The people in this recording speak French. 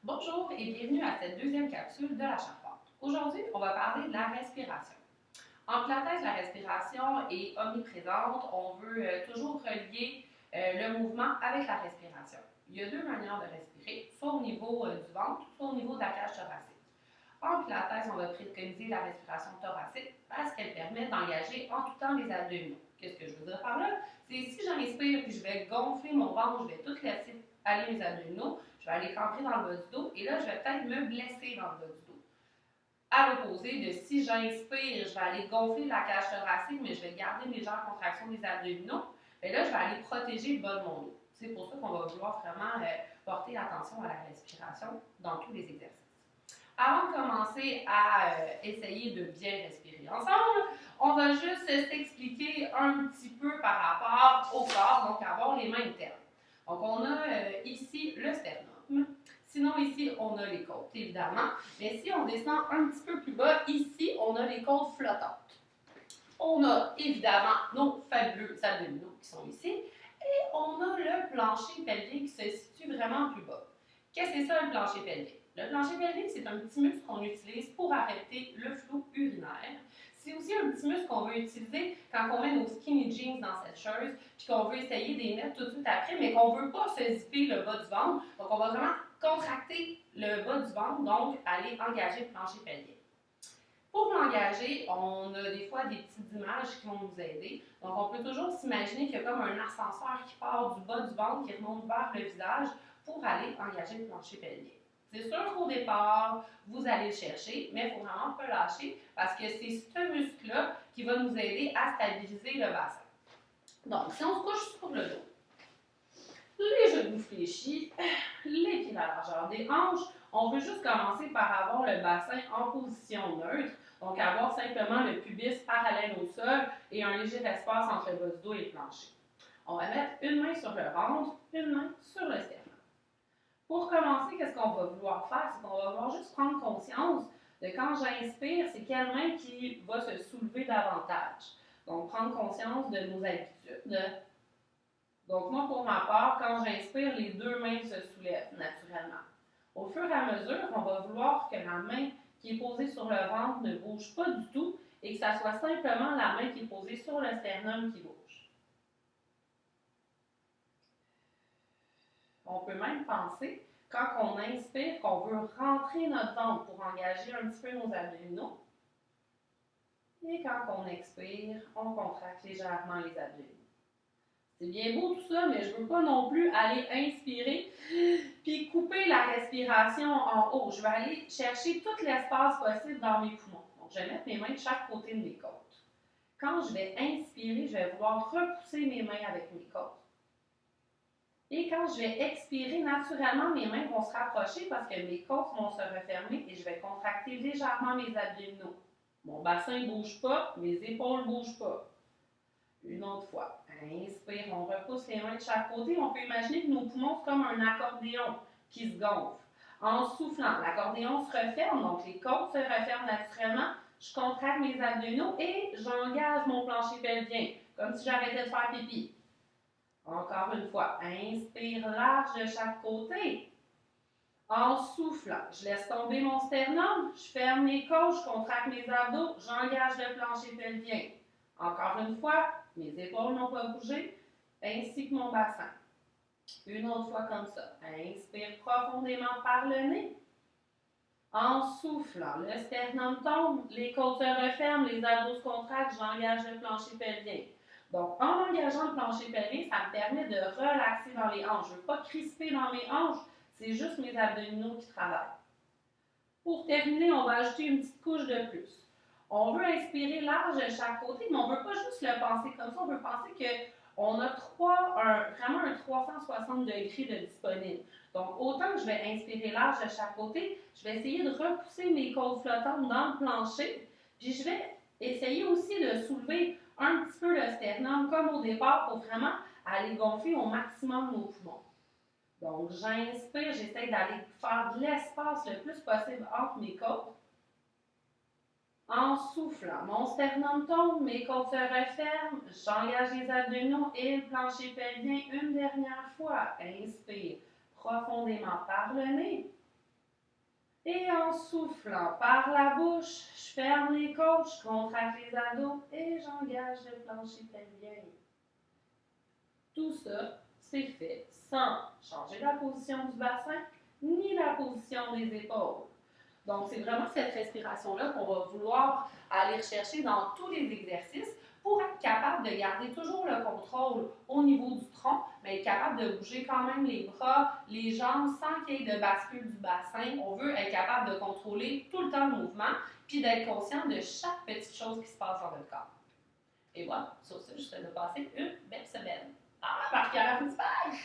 Bonjour et bienvenue à cette deuxième capsule de la Charpente. Aujourd'hui, on va parler de la respiration. En pilates, la respiration est omniprésente. On veut toujours relier le mouvement avec la respiration. Il y a deux manières de respirer, soit au niveau du ventre, soit au niveau de la cage thoracique. En pilates, on va préconiser la respiration thoracique parce qu'elle permet d'engager en tout temps les abdominaux. Qu'est-ce que je veux dire par là? C'est si j'inspire puis je vais gonfler mon ventre, je vais tout laisser aller mes abdominaux, je vais aller camper dans le bas du dos et là, je vais peut-être me blesser dans le bas du dos. À l'opposé de si j'inspire, je vais aller gonfler la cage thoracique, mais je vais garder une légère contraction des abdominaux, et là, je vais aller protéger le bas de mon dos. C'est pour ça qu'on va vouloir vraiment porter attention à la respiration dans tous les exercices. Avant de commencer à essayer de bien respirer ensemble, on va juste s'expliquer un petit peu par rapport au corps, donc avoir les mains internes. Donc, on a ici le sternum. Sinon, ici, on a les côtes, évidemment. Mais si on descend un petit peu plus bas, ici, on a les côtes flottantes. On a évidemment nos fabuleux abdominaux qui sont ici. Et on a le plancher pelvien qui se situe vraiment plus bas. Qu'est-ce que c'est ça, le plancher pelvien? Le plancher pelvien, c'est un petit muscle qu'on utilise pour arrêter le flot urinaire. C'est aussi un petit muscle qu'on veut utiliser quand on met nos skinny jeans dans cette chose, puis qu'on veut essayer de les mettre tout de suite après, mais qu'on ne veut pas se zipper le bas du ventre. Donc, on va vraiment contracter le bas du ventre, donc aller engager le plancher pelvien. Pour l'engager, on a des fois des petites images qui vont nous aider. Donc, on peut toujours s'imaginer qu'il y a comme un ascenseur qui part du bas du ventre, qui remonte vers le visage pour aller engager le plancher pelvien. C'est sûr qu'au départ, vous allez le chercher, mais il ne faut vraiment pas lâcher parce que c'est ce muscle-là qui va nous aider à stabiliser le bassin. Donc, si on se couche sur le dos, les genoux fléchis, les pieds à la largeur des hanches, on veut juste commencer par avoir le bassin en position neutre, donc avoir simplement le pubis parallèle au sol et un léger espace entre le bas du dos et le plancher. On va mettre une main sur le ventre, une main sur le sternum. Pour commencer, qu'est-ce qu'on va vouloir faire? C'est qu'on va vouloir juste prendre conscience de quand j'inspire, c'est quelle main qui va se soulever davantage. Donc, prendre conscience de nos habitudes. Donc, moi, pour ma part, quand j'inspire, les deux mains se soulèvent naturellement. Au fur et à mesure, on va vouloir que la main qui est posée sur le ventre ne bouge pas du tout et que ça soit simplement la main qui est posée sur le sternum qui bouge. On peut même penser, quand on inspire, qu'on veut rentrer notre ventre pour engager un petit peu nos abdominaux. Et quand on expire, on contracte légèrement les abdominaux. C'est bien beau tout ça, mais je ne veux pas non plus aller inspirer puis couper la respiration en haut. Je vais aller chercher tout l'espace possible dans mes poumons. Donc, je vais mettre mes mains de chaque côté de mes côtes. Quand je vais inspirer, je vais vouloir repousser mes mains avec mes côtes. Et quand je vais expirer, naturellement, mes mains vont se rapprocher parce que mes côtes vont se refermer et je vais contracter légèrement mes abdominaux. Mon bassin ne bouge pas, mes épaules ne bougent pas. Une autre fois. Inspire, on repousse les mains de chaque côté. On peut imaginer que nos poumons sont comme un accordéon qui se gonfle. En soufflant, l'accordéon se referme, donc les côtes se referment naturellement. Je contracte mes abdominaux et j'engage mon plancher pelvien, comme si j'arrêtais de faire pipi. Encore une fois, inspire large de chaque côté. En soufflant, je laisse tomber mon sternum, je ferme mes côtes, je contracte mes abdos, j'engage le plancher pelvien. Encore une fois, mes épaules n'ont pas bougé, ainsi que mon bassin. Une autre fois comme ça. Inspire profondément par le nez. En soufflant, le sternum tombe, les côtes se referment, les abdos se contractent, j'engage le plancher pelvien. Donc, en engageant le plancher pelvien, ça me permet de relaxer dans les hanches. Je ne veux pas crisper dans mes hanches, c'est juste mes abdominaux qui travaillent. Pour terminer, on va ajouter une petite couche de plus. On veut inspirer large de chaque côté, mais on ne veut pas juste le penser comme ça. On veut penser qu'on a vraiment un 360 degrés de disponible. Donc, autant que je vais inspirer large de chaque côté, je vais essayer de repousser mes côtes flottantes dans le plancher. Puis, je vais essayer aussi de soulever un petit peu le sternum, comme au départ, pour vraiment aller gonfler au maximum nos poumons. Donc, j'inspire, j'essaie d'aller faire de l'espace le plus possible entre mes côtes. En soufflant, mon sternum tombe, mes côtes se referment, j'engage les abdominaux et le plancher pelvien une dernière fois. Inspire profondément par le nez. Et en soufflant par la bouche, je ferme les côtes, je contracte les abdos et j'engage le plancher pelvien. Tout ça, c'est fait sans changer la position du bassin ni la position des épaules. Donc, c'est vraiment cette respiration-là qu'on va vouloir aller rechercher dans tous les exercices pour être capable de garder toujours le contrôle au niveau du tronc, mais être capable de bouger quand même les bras, les jambes sans qu'il y ait de bascule du bassin. On veut être capable de contrôler tout le temps le mouvement, puis d'être conscient de chaque petite chose qui se passe dans notre corps. Et voilà, sur ce, je te souhaite de passer une belle semaine. Ah, Marie-Pierre, bye!